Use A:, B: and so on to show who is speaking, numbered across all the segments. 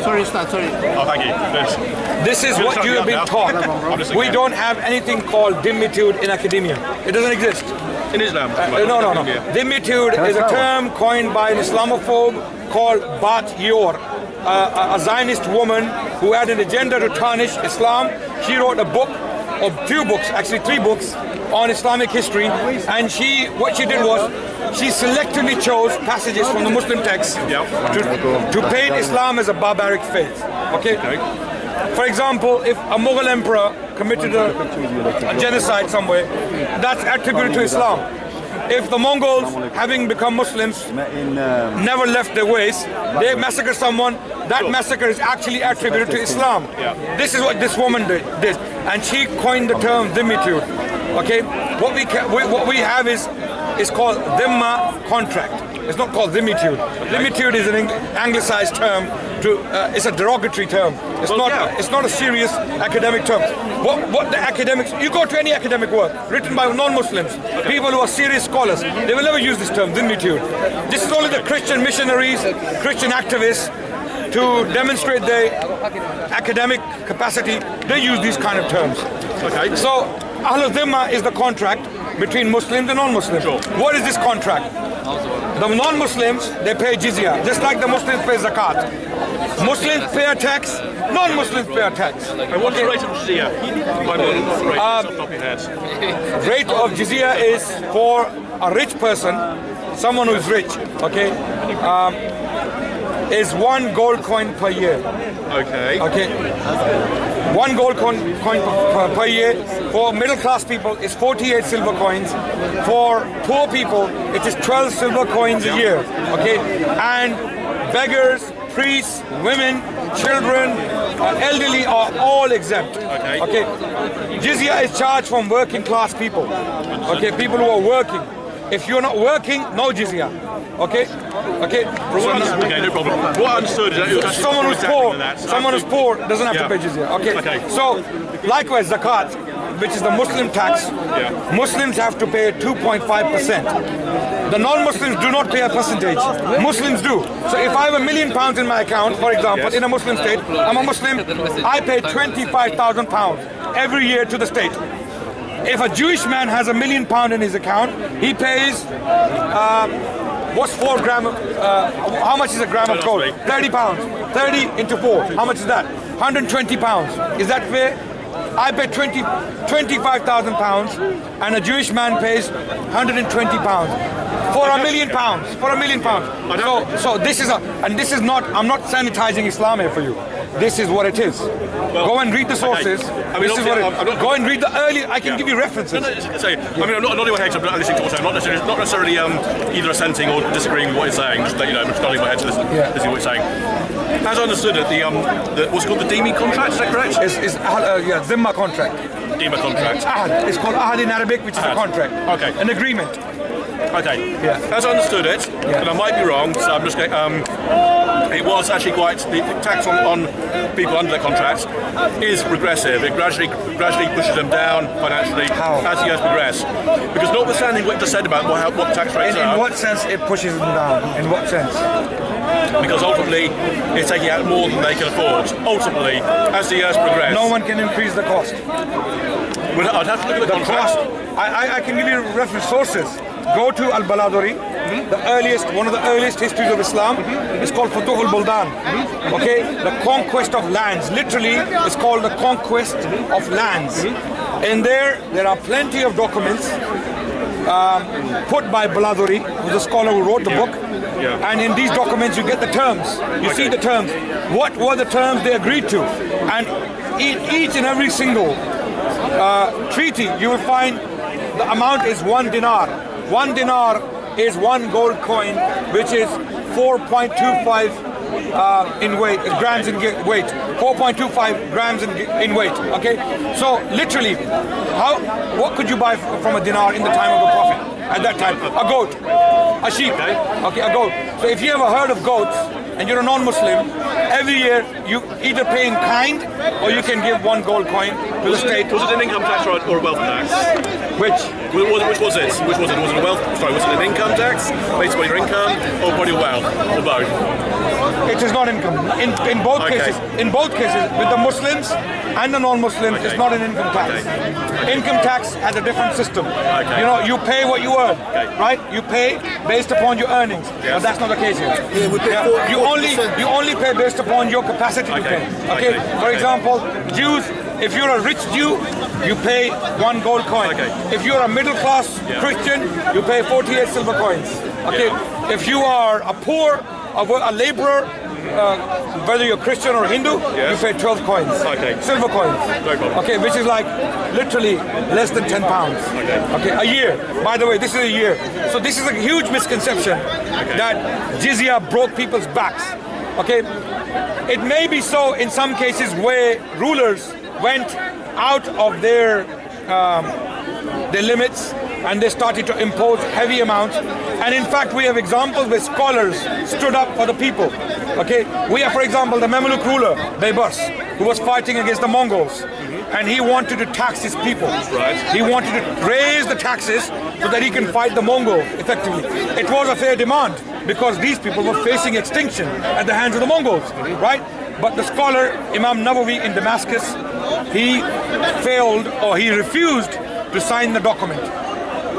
A: Sorry, sorry.
B: Oh, thank you.
C: This is what you have been taught. We don't have anything called dhimmitude in academia. It doesn't exist.
B: In Islam?
C: No. Dhimmitude is a term coined by an Islamophobe called Bat Yor, a Zionist woman who had an agenda to tarnish Islam. She wrote a book, or two books, actually 3 books, on Islamic history, and what she did was she selectively chose passages from the Muslim texts to paint Islam as a barbaric faith. Okay? For example, if a Mughal emperor committed a genocide somewhere, that's attributed to Islam. If the Mongols, having become Muslims, never left their ways, they massacre someone, that massacre is actually attributed to Islam. This is what this woman did, and she coined the term dhimmitude. Okay, what we have is called dhimma contract. It's not called dhimmitude. Dhimmitude is an anglicized term. It's a derogatory term. It's not a serious academic term. What the academics, you go to any academic work written by non-Muslims, people who are serious scholars, they will never use this term, dhimmitude. This is only the Christian missionaries, Christian activists, to demonstrate their academic capacity, they use these kind of terms. Okay. So Ahlul Dhimma is the contract between Muslims and non-Muslims. Sure. What is this contract? The non-Muslims, they pay jizya, just like the Muslims pay zakat. Muslims pay a tax, non-Muslims pay a tax.
B: And what's the rate of jizya?
C: Rate of jizya is for a rich person, someone who is rich, okay, is 1 gold coin per year.
B: Okay.
C: Okay. 1 gold coin per year. For middle class people, it's 48 silver coins. For poor people, it is 12 silver coins a year. Okay. And beggars, priests, women, children, elderly are all exempt. Okay. Okay. Jizya is charged from working class people. Okay. People who are working. If you're not working, no jizya. Okay? Okay?
B: Okay, no problem. What I understood is that
C: someone who's poor doesn't have to pay jizya. Okay? So, likewise, zakat, which is the Muslim tax, Muslims have to pay 2.5%. The non-Muslims do not pay a percentage. Muslims do. So if I have £1 million in my account, for example, in a Muslim state, I'm a Muslim, I pay £25,000 every year to the state. If a Jewish man has £1 million in his account, he pays, what's 4 grams of, how much is a gram of gold? 30 pounds. 30 into 4, how much is that? 120 pounds. Is that fair? I pay 25,000 pounds, and a Jewish man pays 120 pounds. For £1 million. For £1 million. So this is I'm not sanitizing Islam here for you. This is what it is. Well, go and read the sources. Go and read the early. I can give you references.
B: I'm not in my head. I'm not listening to what you're saying. Not necessarily either assenting or disagreeing with what you're saying. Just I'm just nodding my head to listen to what you're saying. As I understood it, what's called the Dhimmi contract. Is that correct?
C: It's Dhimma contract.
B: Dhimma contract.
C: Ahad. It's called Ahad in Arabic, which is a contract.
B: Okay.
C: An agreement.
B: Okay. Yeah. As I understood it, and I might be wrong, so I'm just going. It was actually quite the tax on people under the contract is regressive. It gradually pushes them down financially as the years progress. Because notwithstanding what you just said about what tax rates are.
C: In what sense it pushes them down? In what sense?
B: Because ultimately it's taking out more than they can afford. Ultimately, as the years progress,
C: no one can increase the cost.
B: Well, I'd have to look at the contract.
C: I can give you reference sources. Go to Al-Baladuri, one of the earliest histories of Islam. It's called Futuh al-Buldan. Okay, the conquest of lands. Literally, it's called the conquest of lands. And there are plenty of documents put by Baladuri, who's the scholar who wrote the book. And in these documents, you get the terms. You see the terms. What were the terms they agreed to? And in each and every single treaty, you will find the amount is 1 dinar. 1 dinar is 1 gold coin, which is 4.25 in weight, grams in weight. 4.25 grams in weight. Okay, so literally, what could you buy from a dinar in the time of the Prophet? At that time, a goat, a sheep. Okay, a goat. So if you have a herd of goats and you're a non-Muslim, every year you either pay in kind or you can give 1 gold coin to the state.
B: Was it an income tax or a wealth tax?
C: Which
B: was it? Was it a wealth? Sorry, was it an income tax based on your income or on your wealth or both?
C: It is not income. In both cases, with the Muslims and the non-Muslims, it's not an income tax. Income tax has a different system. You know, you pay what you earn, right? You pay based upon your earnings, but that's not the case here.
A: Yeah, we pay
C: You only pay based upon your capacity to pay. Okay. For example, Jews. If you're a rich Jew, you pay 1 gold coin. If you're a middle class Christian, you pay 48 silver coins. Okay. If you are a poor, a laborer, whether you're Christian or Hindu, you pay 12 coins. Silver coins. Okay, which is like literally less than 10 pounds. Okay, a year. By the way, this is a year. So this is a huge misconception that jizya broke people's backs. Okay, it may be so in some cases where rulers went out of their limits and they started to impose heavy amounts. And in fact, we have examples where scholars stood up for the people. Okay, we have, for example, the Mamluk ruler, Baybars, who was fighting against the Mongols. And he wanted to tax his people. He wanted to raise the taxes so that he can fight the Mongols effectively. It was a fair demand because these people were facing extinction at the hands of the Mongols, right? But the scholar Imam Nawawi in Damascus, he failed or he refused to sign the document,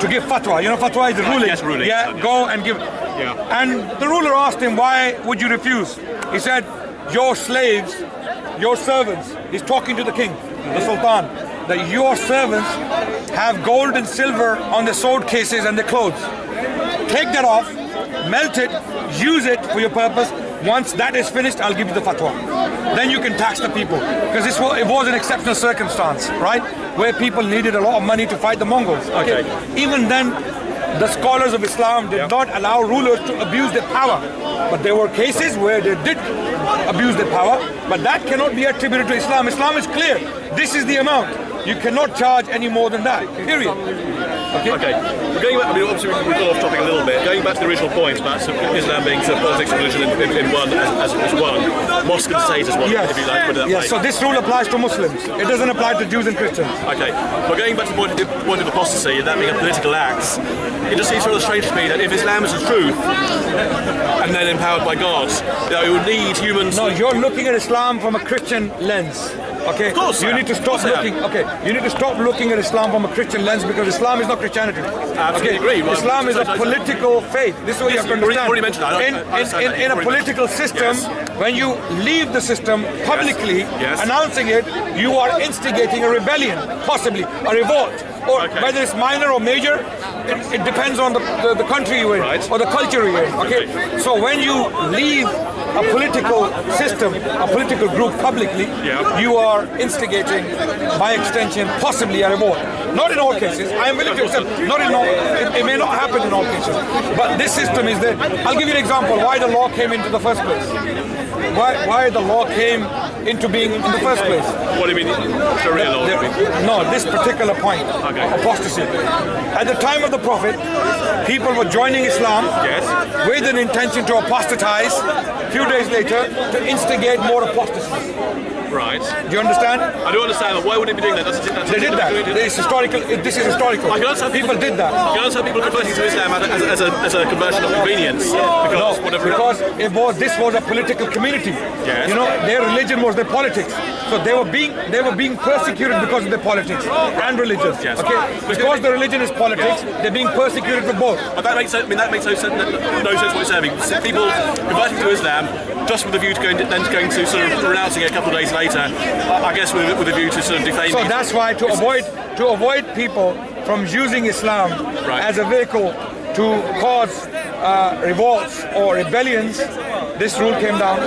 C: to give fatwa. You know, fatwa is a ruling.
B: Yes, ruling.
C: Yeah, go and give. And the ruler asked him, why would you refuse? He said, your slaves, your servants, he's talking to the king, the sultan, that your servants have gold and silver on their sword cases and their clothes. Take that off, melt it, use it for your purpose. Once that is finished, I'll give you the fatwa. Then you can tax the people. Because it was an exceptional circumstance, right? Where people needed a lot of money to fight the Mongols. Okay. Even then, the scholars of Islam did not allow rulers to abuse their power. But there were cases where they did abuse their power, but that cannot be attributed to Islam. Islam is clear. This is the amount. You cannot charge any more than that, period.
B: Okay. Going back, I mean, obviously we've gone off topic a little bit. Going back to the original point about Islam being politics and religion in one as one, mosque and state as one, if you like, put it that way.
C: So this rule applies to Muslims. It doesn't apply to Jews and Christians.
B: Okay. But going back to the point of apostasy, and that being a political act, it just seems sort of strange to me that if Islam is the truth and then empowered by God, it would need humans.
C: No, you're looking at Islam from a Christian lens. Okay,
B: of course
C: you need to stop looking. Okay, you need to stop looking at Islam from a Christian lens because Islam is not Christianity.
B: Absolutely agree. Well,
C: Islam is a political faith. This is what you have to understand.
B: Already mentioned that.
C: In a political system, when you leave the system publicly, announcing it, you are instigating a rebellion, possibly a revolt, or whether it's minor or major. It depends on the country you're in or the culture you're in. Okay, so when you leave a political system, a political group publicly, you are instigating, by extension, possibly a revolt. Not in all cases. I am willing to accept. Not in all. It may not happen in all cases. But this system is there. I'll give you an example why the law came into the first place. Why the law came into being in the first place.
B: What do you mean? Sharia law?
C: No, this particular point. Apostasy. At the time of the Prophet, people were joining Islam with an intention to apostatize. A few days later, to instigate more apostasy.
B: Right.
C: Do you understand?
B: I do understand, but why would they be doing that?
C: They did that. This is historical. People did that.
B: I can understand people converting to Islam as a conversion of convenience. Because
C: this was a political community. You know, their religion was their politics. So they were being persecuted because of their politics and religion. Okay. Because the religion is politics, they're being persecuted for both.
B: But that makes no sense what you're saying. People converting to Islam just with a view to going to sort of renouncing it a couple of days later, I guess with a view to sort of defame.
C: So that's why to avoid people from using Islam as a vehicle to cause revolts or rebellions, this rule came down.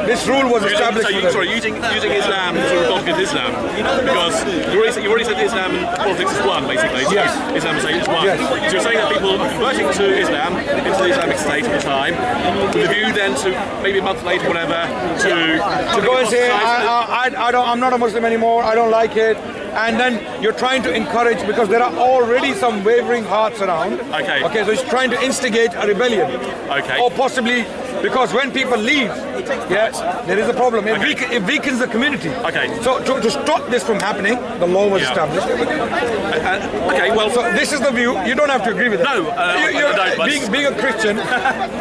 C: This rule was established.
B: Using Islam to revolt against Islam, because you already said Islam and politics is one, basically. So Islam is one. So you're saying that people are converting to Islam, into the Islamic State at the time, with a view then to maybe a month later, whatever, to
C: go and say, I'm not a Muslim anymore. I don't like it. And then you're trying to encourage, because there are already some wavering hearts around. Okay, so it's trying to instigate a rebellion. Or possibly, because when people leave, there is a problem. It weakens the community. So to stop this from happening, the law was established.
B: So
C: this is the view. You don't have to agree with it.
B: No,
C: being a Christian,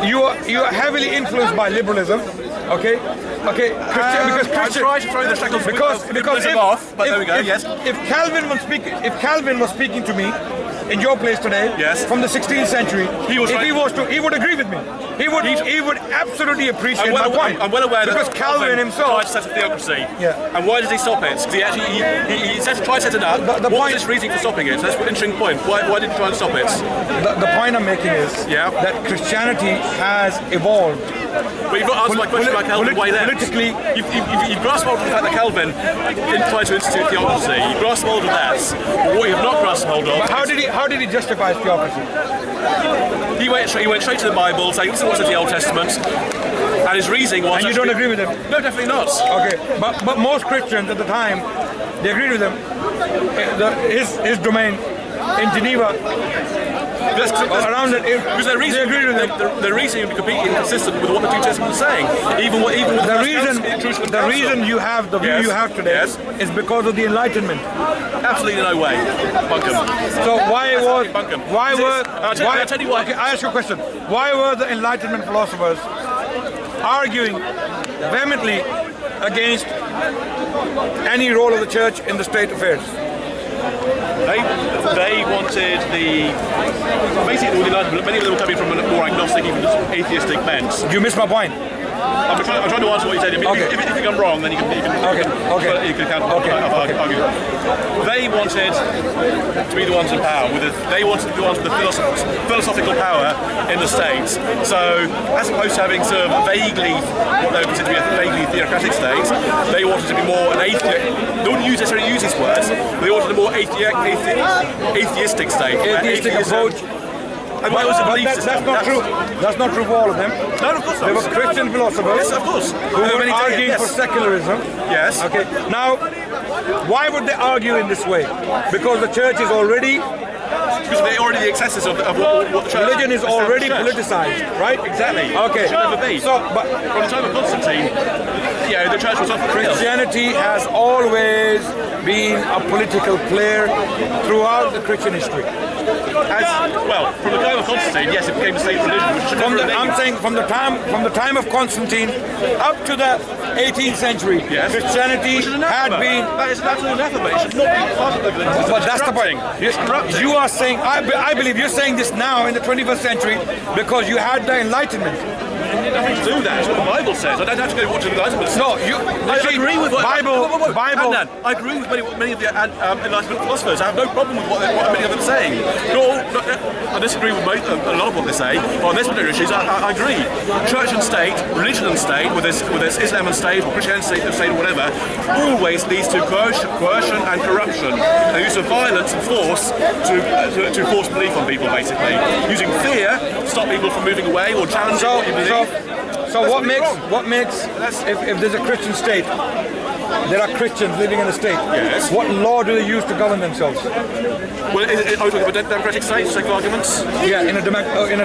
C: you are heavily influenced by liberalism. Okay, okay. Because
B: I'm trying to throw the shackles
C: because
B: off, but there we go. Yes.
C: If Calvin was speaking to me in your place today,
B: yes,
C: from the 16th century, he would agree with me. He would absolutely appreciate my point.
B: I'm well aware
C: because
B: that
C: Calvin himself
B: tried to set up theocracy.
C: Yeah.
B: And why did he stop it? Because he tried to set it up. What was his reason for stopping it? That's an interesting point. Why did he try and stop it?
C: The point I'm making is that Christianity has evolved.
B: But you've not answered my question about Calvin. Why then?
C: Politically,
B: you've grasped hold of the fact that Calvin didn't try to institute theocracy. You've grasped hold of that. But what you've not grasped hold of.
C: But how did he justify his theocracy?
B: He went straight to the Bible, saying, "Listen, what's in the Old Testament." And his reasoning was.
C: And you don't agree with him?
B: No, definitely not.
C: Okay, but most Christians at the time, they agreed with him. His domain in Geneva. Around it,
B: because their reasoning would be completely inconsistent with what the New Testament is saying. Even with
C: the reason you have the view you have today is because of the Enlightenment.
B: Absolutely no way. Bunkum.
C: So
B: I'll tell you why.
C: Okay, I ask you a question. Why were the Enlightenment philosophers arguing vehemently against any role of the church in the state affairs?
B: They wanted basically the Enlightenment. Many of them were coming from a more agnostic, even atheistic bent.
C: You missed my point.
B: I'm trying to answer what you said. If you think I'm wrong, then you can argue. They wanted to be the ones in power. They wanted to be the ones with the philosophical power in the state. So, as opposed to having sort of vaguely, what they would consider to be a vaguely theocratic state, they wanted to be more an atheist. They wouldn't necessarily use these words. But they wanted a more atheistic state.
C: Atheistic approach.
B: And that was a belief system.
C: That's not true. That's not true for all of them.
B: No, of course not.
C: There were Christian philosophers
B: yes, of course.
C: who were arguing for secularism.
B: Yes.
C: Okay. Now, why would they argue in this way? Because the church is already...
B: Because they're already the excesses of what the church...
C: Religion is already politicized, right?
B: Exactly.
C: Okay.
B: It should never be.
C: So, but
B: from the time of Constantine, the church was often
C: Christianity has always been a political player throughout the Christian history.
B: From the time of Constantine, yes, it became a state religion, which should never
C: I'm saying from the time of Constantine up to the 18th century, Christianity had been.
B: That is an absolute anathema. It should not be part of the religion.
C: But that's the point.
B: It's corrupting.
C: You are saying, I believe you're saying this now in the 21st century because you had the Enlightenment.
B: You don't have to do that. It's what the Bible says. I don't have to go watch the Enlightenment.
C: No,
B: I agree with what
C: Bible.
B: I agree with many of the Enlightenment philosophers. I have no problem with what many of them are saying. I disagree with a lot of what they say, but on this particular issues, I agree. Church and state, religion and state, whether it's Islam and state or Christianity and state or whatever, always leads to coercion and corruption, and use of violence and force to force belief on people, basically. Using fear to stop people from moving away or challenging what you believe.
C: So what makes if there's a Christian state, there are Christians living in a state.
B: Yes.
C: What law do they use to govern themselves?
B: Well, are you talking about democratic states, sake of arguments?
C: Yeah, in a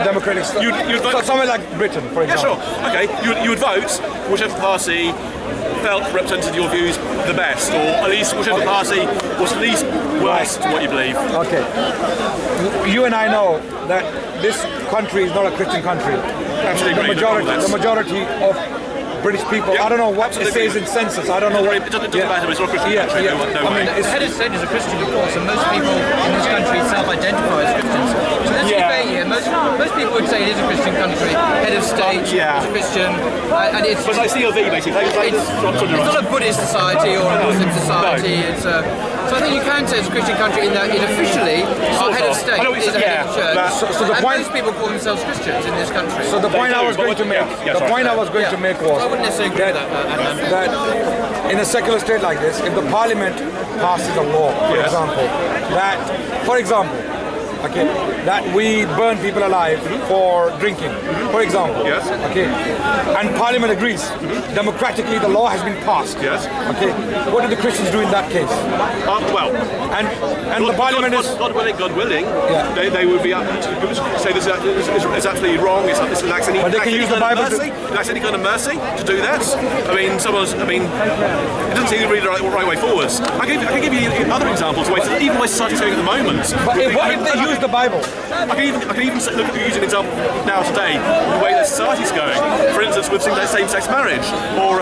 C: democratic state.
B: You'd vote
C: somewhere like Britain, for example.
B: Yeah, sure. Okay, you would vote whichever party felt represented your views the best, or at least whichever party was least worst to what you believe.
C: Okay. You and I know that this country is not a Christian country.
B: Absolutely agree.
C: The majority of British people, I don't know what it says in census, I don't know what...
B: It doesn't matter, it's not a Christian country, no way.
A: The head of state is a Christian, of course, and most people in this country self-identify as Christians. So there's a debate here. Most people would say it is a Christian country. Head of state is a Christian, and it's...
B: But it's like CLV, basically.
A: It's not a Buddhist society or a Muslim society. No. It's so I think you can say it's a Christian country in that officially our head of state is a head of church.
C: So the point,
A: most people call themselves Christians in this country.
C: So the point I was going to make, was
A: I wouldn't necessarily agree with
C: that in a secular state like this, if the parliament passes a law, for example, that we burn people alive for drinking, for example.
B: Yes.
C: Okay. And Parliament agrees. Democratically, the law has been passed.
B: Yes.
C: Okay. What do the Christians do in that case? And the Parliament is...
B: God willing, they would be up to say this is absolutely wrong. This lacks any.
C: But they can use the Bible.
B: It lacks any kind of mercy to do that. It doesn't seem to be the right way forwards. I can give you other examples. Even my society's going at the moment.
C: But if they use the Bible.
B: I can even look at use an example now today, the way that society's going. For instance, with things like same-sex marriage, or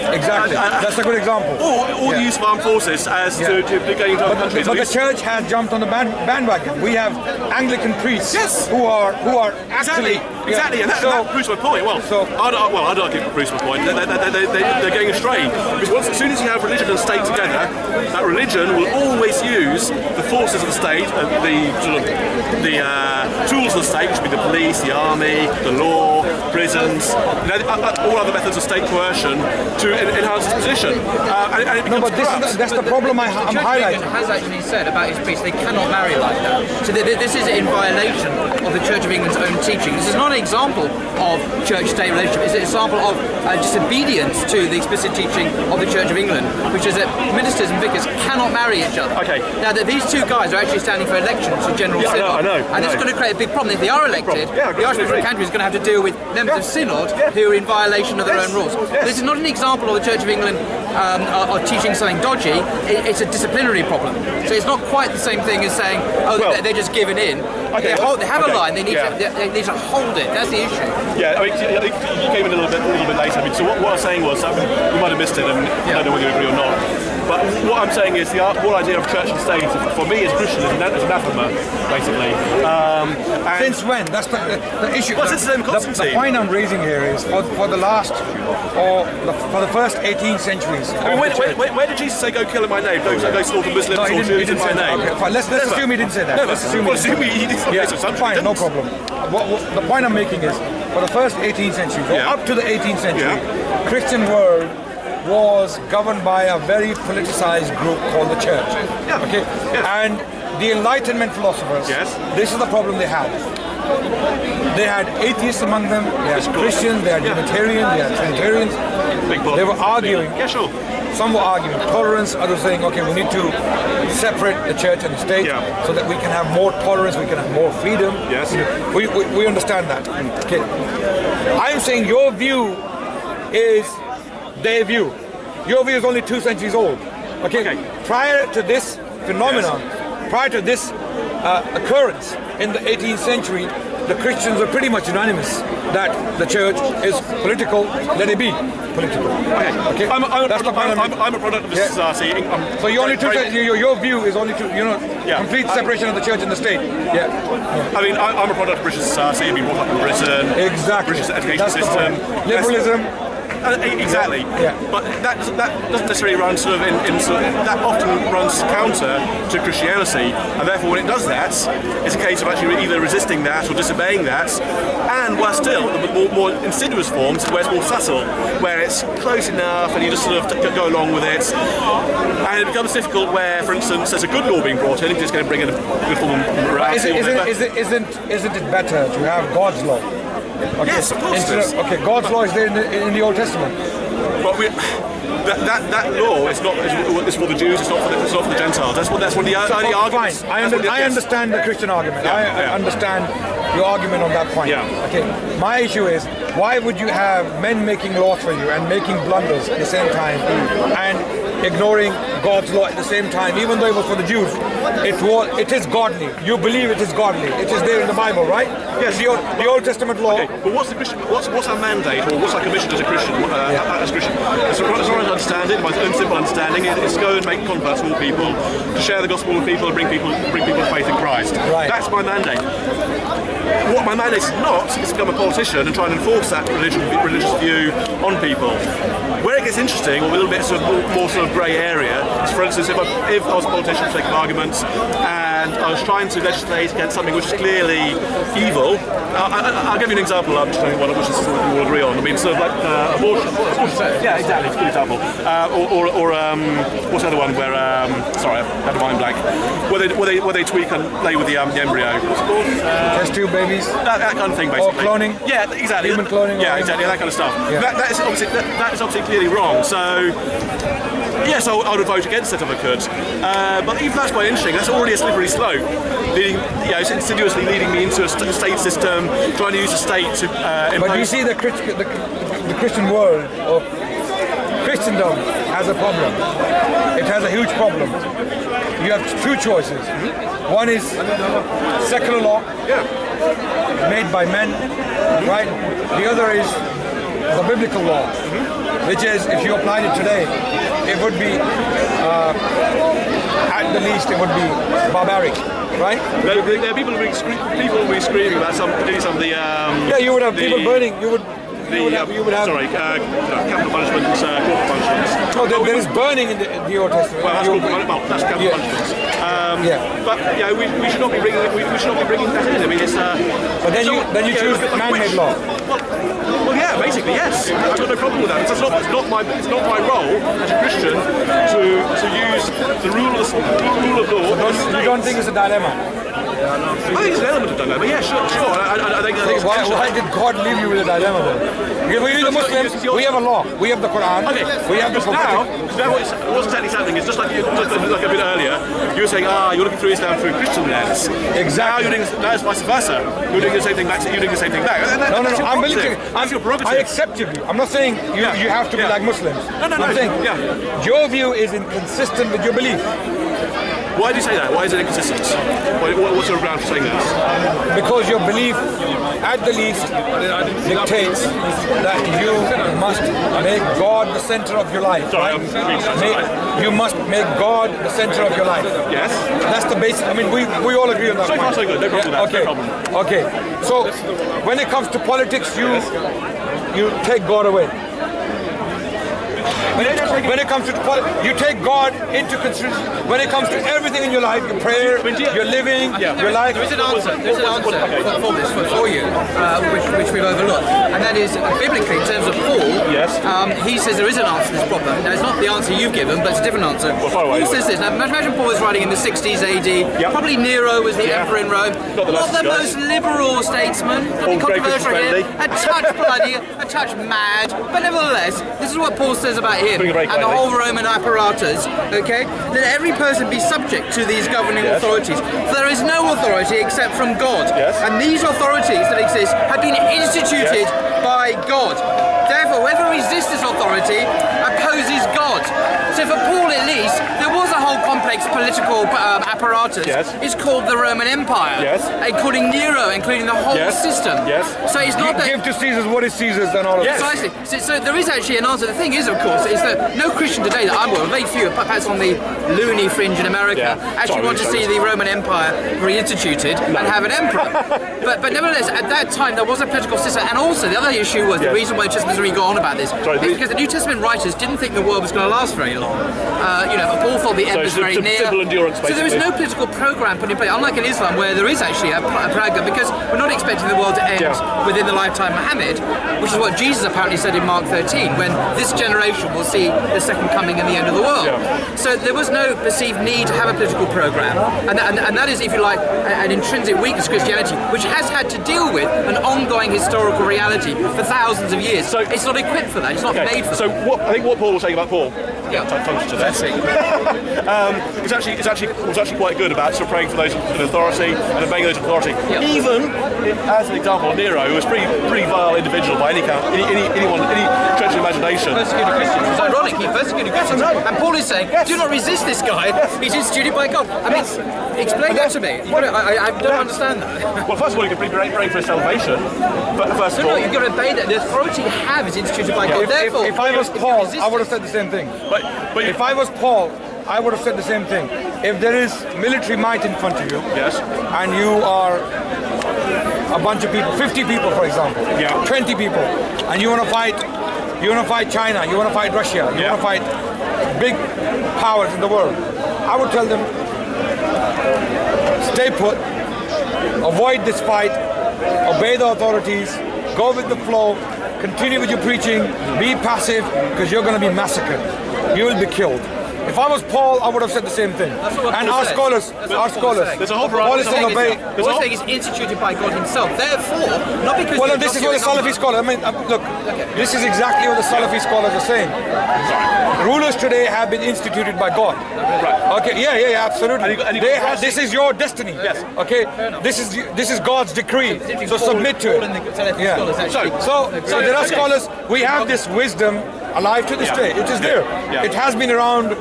C: exactly. That's a good example.
B: Or the use of armed forces as to getting into other countries.
C: But the church has jumped on the bandwagon. We have Anglican priests who are actually
B: exactly, and that proves my point. Well, I'd argue it proves my point. They're going astray because as soon as you have religion and state together, that religion will always use the forces of the state, the tools of the state, which would be the police, the army, the law, prisons, all other methods of state coercion to enhance its position.
C: But that's the problem I'm highlighting.
A: The Church of England has actually said about its priests they cannot marry like that. So this is in violation of the Church of England's own teaching. This is not an example of church-state relationship. It's an example of disobedience to the explicit teaching of the Church of England, which is that ministers and vicars cannot marry each other.
B: Okay.
A: Now, these two guys are actually standing for election to General Synod.
B: I know.
A: And this is going to create a big problem. If they are elected, the Archbishop of Canterbury is going to have to deal with members of Synod who are in violation of their own rules. This is not an example of the Church of England are teaching something dodgy. It's a disciplinary problem. So it's not quite the same thing as saying, they're just giving in. They have a line. They need to hold it. That's the issue.
B: Yeah, I mean, you came in a little bit later. I mean, so what I was saying was, you might have missed it, and I don't know whether you agree or not. But what I'm saying is the whole idea of church and state, for me as Christian, is anathema, basically.
C: Since when? That's the issue.
B: Well, since
C: the point I'm raising here is for the first 18 centuries.
B: I mean, where did Jesus say, "Go kill in my name"? Go slaughter Muslims, or Jews in my name.
C: Okay, fine. Let's assume he didn't say that.
B: No, let's assume he didn't.
C: Fine, no problem. The point I'm making is, for the first 18th century, or up to the 18th century, Christian world was governed by a very politicized group called the church. Okay? And the Enlightenment philosophers, this is the problem they had. They had atheists among them, they had Christians, they had Unitarians, they had Trinitarians. They were arguing. Some were arguing tolerance, others saying, okay, we need to separate the church and the state so that we can have more tolerance, we can have more freedom.
B: Yes.
C: We understand that. Okay. I'm saying your view is their view. Your view is only 2 centuries old. Okay. Prior to this phenomenon, prior to this occurrence in the 18th century, the Christians are pretty much unanimous that the church is political. Let it be political. Okay.
B: I'm a product of this society.
C: So you only your view is only complete separation of the church and the state.
B: I mean, I'm a product of British society. I've been brought up in Britain.
C: Exactly.
B: British education system.
C: Liberalism.
B: Exactly. But that doesn't necessarily run that often runs counter to Christianity, and therefore when it does that, it's a case of actually either resisting that or disobeying that, and worse still, the more insidious forms where it's more subtle, where it's close enough and you just sort of go along with it, and it becomes difficult where, for instance, there's a good law being brought in, it's just going to bring in a good form of morality.
C: Isn't it better to have God's law? Okay.
B: Yes, of course.
C: God's law is there in the Old Testament.
B: But that law is for the Jews. It's not for the Gentiles. That's what the early arguments.
C: Fine. I understand the Christian argument. I understand your argument on that point. Okay. My issue is, why would you have men making laws for you and making blunders at the same time and ignoring God's law at the same time, even though it was for the Jews? It is godly. You believe it is godly. It is there in the Bible, right? Yes. The Old Testament law.
B: Okay. But what's our mandate, or what's our commission as a Christian? As far as I understand it, my own simple understanding, is to go and make converts of all people, to share the gospel with people, and bring people to faith in Christ.
C: Right.
B: That's my mandate. What my mandate is not is to become a politician and try and enforce that religious view on people. Where it gets interesting, or a little bit more grey area, is, for instance, if I was a politician to take an argument and I was trying to legislate against something which is clearly evil. I'll give you an example. I'm just telling one which is we will agree on. I mean, sort of like abortion. Yeah, exactly. It's a good example. Or what's the other one where? Sorry, I had a mind blank. Where they tweak and play with the embryo. What's it called?
C: Test tube babies.
B: That kind of thing, basically.
C: Or cloning.
B: Yeah, exactly.
C: Human cloning.
B: Yeah, exactly. That kind of stuff. Yeah. That is obviously clearly wrong. So. Yes, I would vote against it if I could. But even that's quite interesting. That's already a slippery slope, it's insidiously leading me into a state system, trying to use the state to impose.
C: But do you see the Christian world, or Christendom has a problem. It has a huge problem. You have two choices. One is secular law, made by men, right? The other is the biblical law, which is, if you applied it today, it would be, at the least, it would be barbaric, right?
B: There are people who will be screaming about some of the.
C: Yeah, you would have people burning. You would have.
B: Capital punishment and corporal punishments.
C: No, there is burning in the Old Testament.
B: Well, that's capital punishments. But yeah, we should not be bringing that in. I mean, it's.
C: But then you choose man-made law.
B: Well, yeah, basically, yes. I've got no problem with that. It's not my role as a Christian to use the rule of law.
C: You don't think it's a dilemma?
B: I think it's an element of dilemma. Yeah, sure. I think
C: why did God leave you with a dilemma then? We the Muslims, we have a law. We have the Quran.
B: Okay.
C: We have the
B: now what's exactly happening is just like a bit earlier, you were saying, you're looking through Islam through Christian lens.
C: Exactly.
B: Now it's vice versa. You're doing the same thing back. You're doing the same thing back.
C: No. I'm willing to.
B: That's your prerogative.
C: I accept your view. I'm not saying you have to be like Muslims.
B: No.
C: I'm saying your view is inconsistent with your belief.
B: Why do you say that? Why is it inconsistent? What's your ground for saying that?
C: Because your belief, at the least, dictates that you must make God the center of your life.
B: Sorry,
C: you must make God the center of your life.
B: Yes.
C: That's the basic. I mean, we all agree on that.
B: So far, so good. No problem with that.
C: Okay.
B: No problem.
C: Okay. So, when it comes to politics, you take God away. When it comes to politics, you take God into consideration. When it comes to everything in your life, your prayer, your living, your life.
A: There is an answer. There's an answer for this for you, which we've overlooked, and that is biblically in terms of Paul.
B: Yes.
A: He says there is an answer to this problem. Now it's not the answer you've given, but it's a different answer. Paul says this. Now imagine Paul was writing in the 60s AD.
B: Yep.
A: Probably Nero was the emperor in Rome. Not the most liberal statesman. Nothing controversial here. A touch bloody, a touch mad, but nevertheless, this is what Paul says about him and the whole Roman apparatus, okay? That every person be subject to these governing authorities. For there is no authority except from God.
B: Yes.
A: And these authorities that exist have been instituted by God. Therefore, whoever resists this authority opposes God. So for Paul at least, there was a whole complex political apparatus. It's called the Roman Empire. Including Nero, including the whole system. So it's not that...
C: Give to Caesar what is Caesar's and all of that.
A: Precisely. So there is actually an answer. The thing is, of course, is that no Christian today that I'm aware of, very few, perhaps on the loony fringe in America, actually want to see the Roman Empire reinstituted and have an emperor. but nevertheless, at that time, there was a political system. And also, the other issue was the reason why the New Testament's really gone on about this is because the New Testament writers didn't think the world was going to last very long. But Paul thought the end was very near.
B: Simple endurance,
A: so there was no political program put in place, unlike in Islam, where there is actually a program, because we're not expecting the world to end within the lifetime of Muhammad, which is what Jesus apparently said in Mark 13, when this generation will see the second coming and the end of the world. So there was no perceived need to have a political program, and that is, if you like, an intrinsic weakness of Christianity, which has had to deal with an ongoing historical reality for thousands of years. So it's not equipped for that. It's not made for that.
B: So I think what Paul was saying about Paul. It's actually quite good about sort of praying for those in authority and obeying those in authority. Even as an example, Nero, who was a pretty vile individual by any stretch of imagination.
A: Persecuted Christians. It's ironic. He persecuted Christians, and Paul is saying, "Do not resist this guy. He's instituted by God." I mean, explain that to me. I don't understand that.
B: Well, first of all, you can pray for his salvation. But first of all,
A: you've got to obey that. The authority you have is instituted by God. Therefore,
C: if I was Paul, I would have said the same thing. But if I was Paul, I would have said the same thing. If there is military might in front of you, and you are a bunch of people, 50 people, for example, 20 people, and you want to fight China, you want to fight Russia, you want to fight big powers in the world, I would tell them, stay put, avoid this fight, obey the authorities, go with the flow, continue with your preaching, be passive, because you're going to be massacred. You will be killed. If I was Paul, I would have said the same thing. And our scholars,
B: there's a whole
A: variety. Paul is saying it's instituted by God himself. Therefore, not because...
C: Well, this is what the Salafi scholars... I mean, look, this is exactly what the Salafi scholars are saying. Rulers today have been instituted by God. Okay, yeah, absolutely. This is your destiny. Okay, this is God's decree. So submit to it. So there are scholars. We have this wisdom alive to this day. It is there.
B: Yeah.
C: It has been around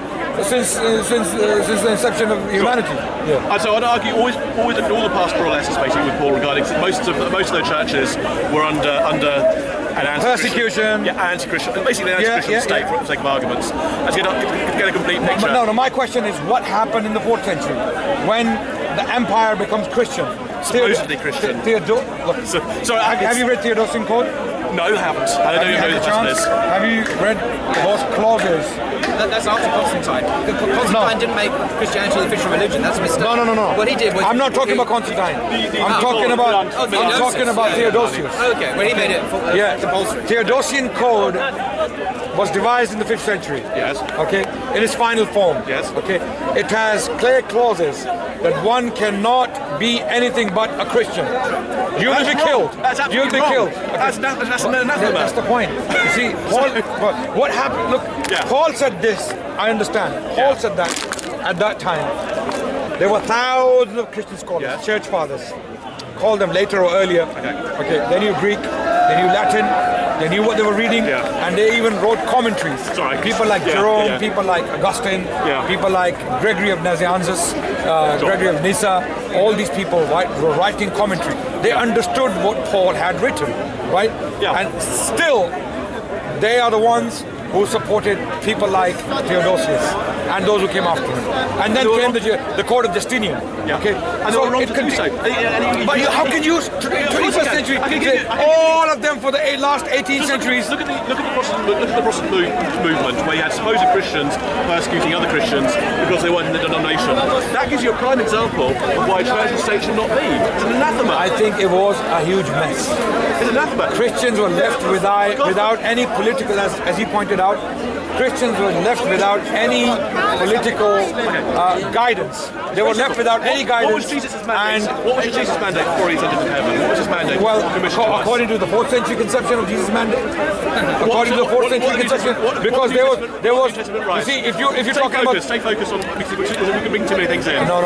C: since the inception of humanity. Yeah.
B: And so I'd argue always all the pastoral letters basically with Paul regarding most of their churches were under an
C: persecution.
B: Yeah, anti-Christian, basically an anti-Christian state for the sake of arguments. And to get a complete picture.
C: But no, my question is, what happened in the 4th century when the empire becomes Christian?
B: Supposedly Christian.
C: Have you read Theodosian Code?
B: No, I haven't. I don't even know who the person is.
C: Have you read those clauses?
A: That's after Constantine. Constantine didn't make Christianity the official religion. That's a mistake.
C: No.
A: What he did was...
C: I'm not talking about Constantine. I'm talking about Theodosius.
A: Okay, when he made it compulsory.
C: Theodosian Code was devised in the 5th century.
B: Yes.
C: Okay. In its final form.
B: Yes.
C: Okay. It has clear clauses that one cannot be anything but a Christian. You will be killed. You'll be killed.
B: That's anathema.
C: That's the point. You see, Paul, what happened? Look, Paul said this. I understand. Paul said that at that time. There were thousands of Christian scholars, church fathers. Call them later or earlier. Okay. They knew Greek. They knew Latin. They knew what they were reading, and they even wrote commentaries. People like Jerome, people like Augustine, people like Gregory of Nazianzus, Gregory of Nyssa. All these people were writing commentary. They understood what Paul had written, right? And still, they are the ones who supported people like Theodosius and those who came after him. And then came the Code of Justinian. Okay,
B: and so it continued.
C: But how can you, 21st century, say all of them for the last 18 centuries?
B: Look at the Protestant movement, where you had supposed Christians persecuting other Christians because they weren't in the denomination. That gives you a prime example of why church and state should not be. It's an anathema.
C: I think it was a huge mess.
B: It's an anathema.
C: Christians were left without any political, as he pointed out, Christians were left without any political guidance. They were left without any guidance.
B: What was Jesus' mandate? What was Jesus' mandate before he ascended to heaven? What was his mandate?
C: Well, according to the 4th century conception of Jesus' mandate, according to the 4th century conception, because there was. You see, if you're talking about,
B: stay focused on. We can bring too many things in.
C: No.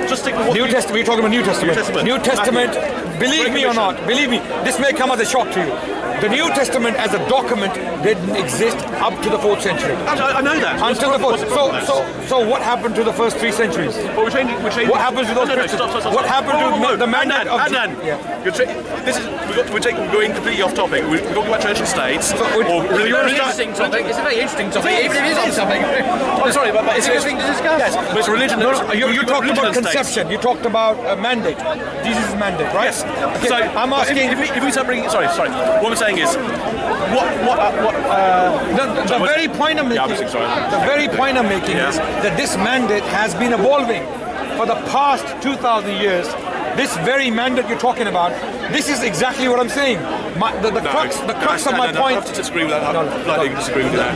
B: Just stick with what
C: New Testament. We're talking about New Testament. New Testament. Believe me or not, believe me, this may come as a shock to you. The New Testament as a document didn't exist up to the 4th century.
B: I know that.
C: Until the 4th. So what happened to the first 3 centuries?
B: Well, we're changing.
C: What happens to those Christians?
B: Stop.
C: What happened to the mandate of
B: Adnan. We're going completely off topic. We're talking about church and states.
A: Interesting topic. It's a very interesting topic, even if it is off topic.
B: I'm sorry, but it's interesting to discuss. Yes, but it's religion.
C: You talked about conception. You talked about mandate. Jesus' mandate, right?
B: Yes.
C: Okay.
B: So
C: I'm asking.
B: If we start bringing, sorry. What I'm saying is,
C: the very point I'm making. The very point I'm making is that this mandate has been evolving for the past 2,000 years. This very mandate you're talking about, this is exactly what I'm saying. The crux of my point.
B: I have to disagree with that. I disagree with that.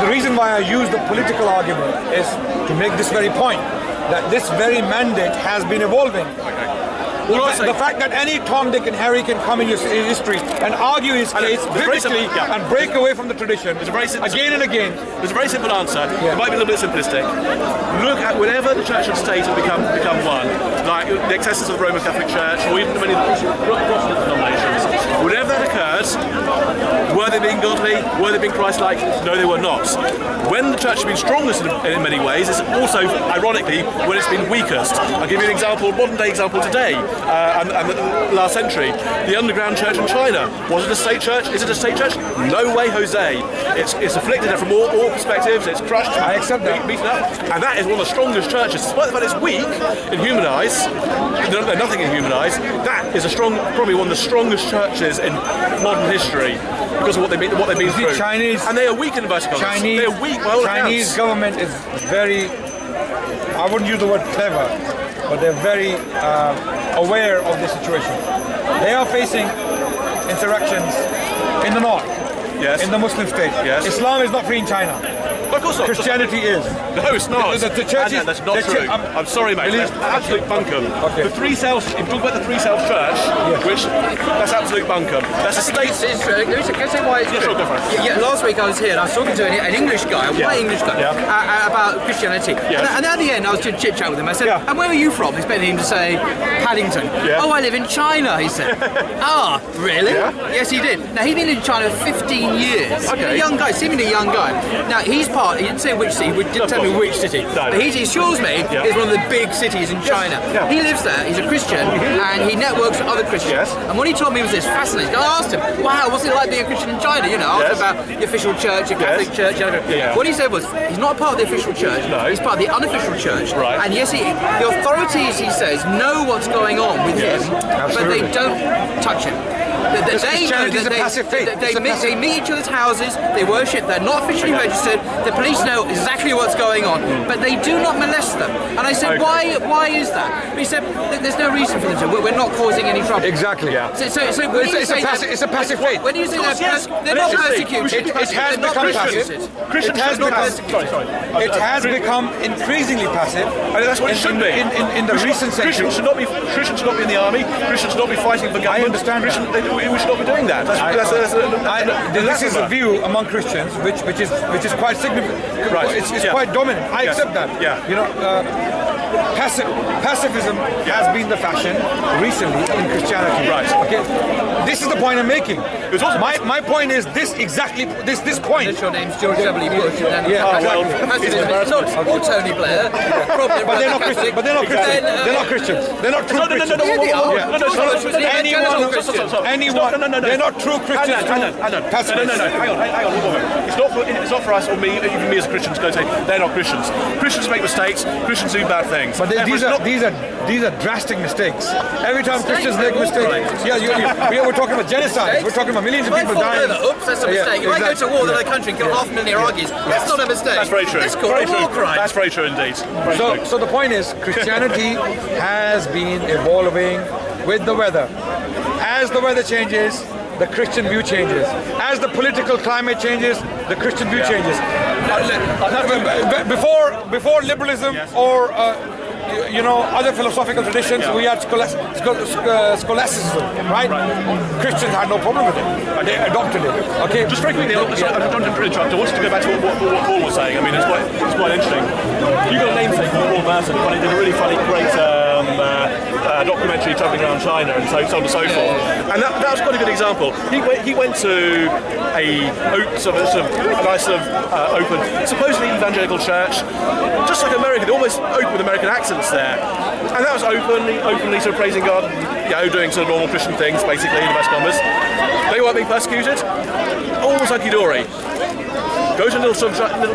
C: The reason why I use the political argument is to make this very point, that this very mandate has been evolving. The fact that any Tom, Dick and Harry can come in history and argue his case biblically and break away from the tradition again and again.
B: There's a very simple answer. It might be a little bit simplistic. Look at whenever the church and state have become one, like the excesses of the Roman Catholic Church or even many of the Protestant denominations. Whenever that occurs, were they being godly? Were they being Christ-like? No, they were not. When the church has been strongest in many ways, it's also, ironically, when it's been weakest. I'll give you an example, modern-day example today. And the last century, the underground church in China. Was it a state church? Is it a state church? No way, Jose. It's afflicted from all perspectives. It's crushed.
C: I accept that.
B: Beaten up. And that is one of the strongest churches. Despite the fact it's weak in human eyes, nothing in human eyes, that is probably one of the strongest churches in modern history because of what they've been through.
C: Chinese,
B: and they are weak in the vertical. They are weak by all
C: Chinese government is very, I wouldn't use the word clever, but they're very aware of the situation. They are facing insurrections in the north, in the Muslim state. Islam is not free in China.
B: Of course not.
C: Christianity is.
B: No, it's not.
C: The church is,
B: that's not true. I'm sorry, mate. That's absolute bunkum.
C: Okay.
B: The Three Cells, if you talk about the Three Cells Church, which, that's absolute bunkum. That's a state...
A: It's true. Can I say why it's true?
B: Sure, go for it.
A: Last week I was here and I was talking to an English guy, a white English guy, about Christianity. And at the end I was doing chit-chat with him. I said, and where are you from? Expecting him to say, Paddington. Oh, I live in China, he said. Ah, really? Yes, he did. Now, he'd been in China for 15 15 years.
B: Okay.
A: A young guy, seemingly a young guy. Now, he didn't say which city, he didn't tell me which city, but he assures me it's one of the big cities in China.
B: Yeah.
A: He lives there, he's a Christian, and he networks with other Christians.
B: Yes.
A: And what he told me was this, fascinating. I asked him, wow, what's it like being a Christian in China? You know, I asked about the official church, the Catholic church. What he said was, he's not part of the official church, he's part of the unofficial church.
B: Right.
A: And yes, the authorities, he says, know what's going on with him, but they don't touch him.
C: Christianity is a passive faith.
A: They meet each other's houses, they worship, they're not officially registered, the police know exactly what's going on, but they do not molest them. And I said, why is that? But he said, there's no reason for them to. We're not causing any trouble.
C: Exactly.
A: So when
C: it's a passive faith.
A: When you say they're not persecuted,
C: it has become passive. It has become increasingly passive.
B: And that's what it should be.
C: In the recent century.
B: Christians should not be in the army. Christians should not be fighting for government.
C: I understand that.
B: We should not be doing that.
C: This is a view among Christians which is quite significant.
B: Right.
C: It's quite dominant. I accept that.
B: Yeah.
C: You know, pacifism has been the fashion recently in Christianity.
B: Right.
C: Okay. This is the point I'm making. My point is this point.
A: Your name's George W. Bush.
B: It's
A: or Tony Blair.
C: But they're not Christians. They're not Christians. They're not true Christians. Anyone. They're not true Christians.
B: No. Hang on. It's not for us or me, even me as a Christian, to go say they're not Christians. Christians make mistakes. Christians do bad things.
C: But these are drastic mistakes. Every time Christians make mistakes, we're talking about genocide. We're talking about millions of people dying.
A: Oops, that's a mistake. If I go to war with another country and kill 500,000 Iraqis, that's not a mistake.
B: That's very true.
A: That's called a war crime.
B: That's very true indeed.
C: So the point is, Christianity has been evolving with the weather. As the weather changes, the Christian view changes. As the political climate changes, the Christian view changes. Before liberalism or other philosophical traditions, we had scholasticism, right? Christians had no problem with it. They adopted it. Okay.
B: Just very quickly, I don't want to interrupt. I wanted to go back to what Paul was saying. I mean, it's quite interesting. You got a namesake called Paul Merson. He did a really funny, great documentary travelling around China and so on and so forth. And that was quite a good example. He went to a nice open, supposedly evangelical church, just like America, almost open with American accents there. And that was openly sort of praising God, doing sort of normal Christian things, basically, in the best commas. They weren't being persecuted. All was hunky-dory. Go to a little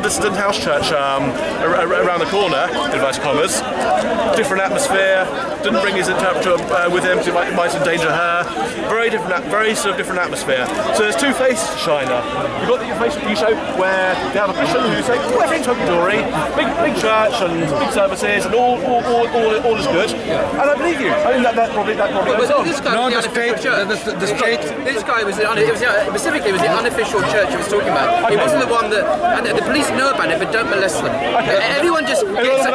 B: distant house church around the corner, in inverted commas. Different atmosphere. Didn't bring his interpreter with him because it might endanger her. Very sort of different atmosphere. So there's two faces to China. You've got the information you show where they have a Christian who say, everything's hunky-dory, big church and big services and all is good. And I believe you. I mean that probably goes on.
A: This guy was the state. This guy was specifically the unofficial church he was talking about. It wasn't the one that, and the police know about it, but don't molest them. Everyone just gets the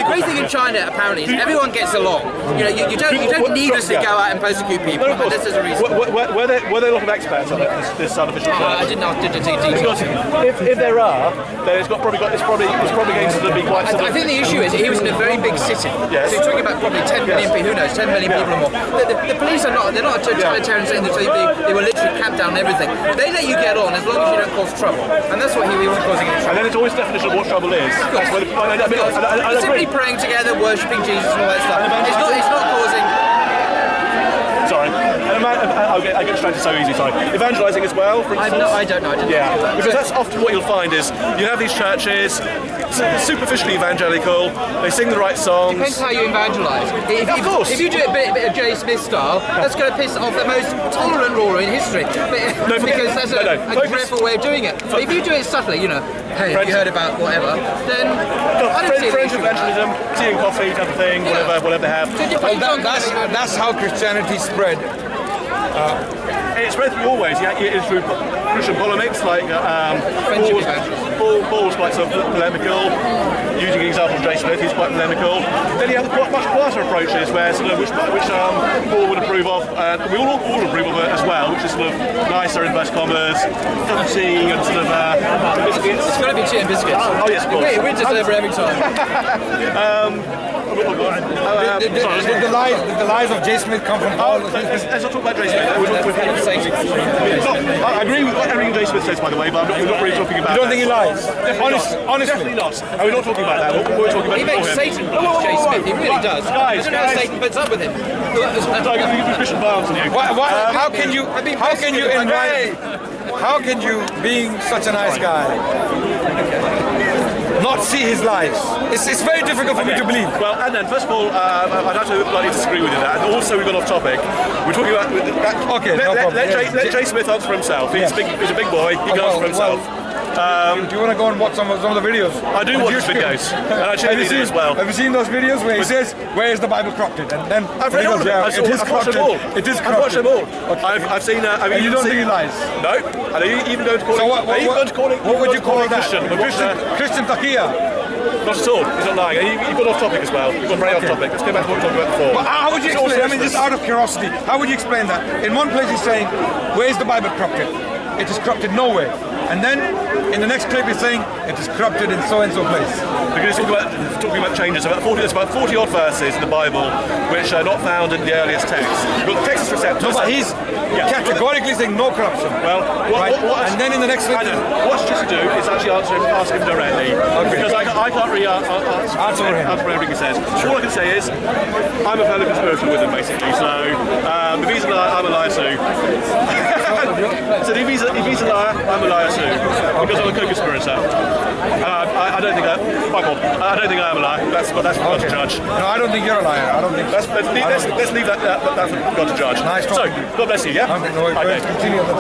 A: great thing in China apparently is everyone gets along. You don't needlessly go out and persecute people.
B: No, of course.
A: This is a reason.
B: Were there a lot of expats on this unofficial church?
A: I didn't dig
B: If there are, then it's probably going to be quite.
A: I think the issue is he was in a very big city.
B: Yes.
A: So you're talking about probably 10 million people. Who knows? 10 million people or more. The police are not. They're not a totalitarian state. They will literally camp down on everything. They let you get on as long as you don't cause trouble. And that's what he wasn't causing any trouble.
B: And then it's always the definition of what trouble is. That's where
A: It's simply praying together, worshipping Jesus, and all that stuff. It's not causing.
B: Sorry. I get distracted so easy, sorry. Evangelising as well, for instance?
A: I don't know.
B: Yeah, because that's often what you'll find is you have these churches, superficially evangelical, they sing the right songs.
A: Depends how you evangelise.
B: Of course.
A: If you do it a bit of J. Smith style, that's going to piss off the most tolerant ruler in history. Because that's a dreadful way of doing it. But if you do it subtly, hey, have you heard about whatever, then I don't see an
B: French
A: issue.
B: evangelism, tea and coffee type of thing, whatever they have.
C: That's how Christianity spread.
B: It spread through all ways. It's through Christian polemics, like Paul's quite sort of polemical. Using an example of J. Smith, he's quite polemical. Then you have much quieter approaches, where which Paul would approve of, and we all approve of it as well, which is sort of nicer in inverted commas, touchy and sort of.
A: It's got to be cheap. and biscuits.
B: Oh yes, of course.
A: We deserve it every time.
C: Did the lies of J. Smith come from Paul?
B: Let's not talk about J. Smith. I agree with everything J. Smith says, by the way, but we're not really talking about.
C: You don't think he lies? Honestly,
B: definitely not. And we're not talking about that. We're talking about
A: He makes Satan look J. Smith. He really does.
B: Guys,
A: I don't know how Satan puts up with him.
B: Christian violence in you.
C: How can you being such a nice guy, not see his lies? It's very difficult for me to believe.
B: Well, and then first of all, I'd have to disagree with you there. And also, we got off topic. We're talking about
C: Okay, no problem.
B: Let J. Smith answer for himself. He's a big boy. He can answer for himself.
C: Do you want to go and watch some of the videos?
B: I do watch videos, and I check these as well.
C: Have you seen those videos where he says, "Where is the Bible corrupted?" And then
B: I've read all of them. I've watched them all.
C: It is
B: I've watched them all.
C: Okay.
B: I've seen.
C: And you don't think he lies?
B: No. And are you even going to call
C: So
B: it?
C: what would you call that?
B: Christian?
C: Christian Takia.
B: Not at all. He's not lying. You've gone off topic as well. You've gone very off topic. Let's go back to what we were talking about before.
C: But how would you explain? I mean, just out of curiosity, how would you explain that? In one place he's saying, "Where is the Bible corrupted?" It is corrupted nowhere. And then in the next clip he's saying it is corrupted in so and so place.
B: Because he's talking about changes. There's about 40 odd verses in the Bible which are not found in the earliest texts. But the Texas Receptus.
C: No, but he's categorically saying no corruption.
B: Well,
C: and then in the next clip,
B: what just to do is actually ask him directly. Okay. Because I can't really answer everything he says. All I can say is I'm a fellow conspirator with him basically. So if he's a liar, I'm a liar too. So if he's a liar, I'm a liar too. Because I'm a co-conspirator. I don't think I am a liar. That's for God to judge.
C: No, I don't think you're a liar. I don't think.
B: Let's leave that for God to judge.
C: Nice talking to you.
B: So God bless you. Yeah.
C: Continue on the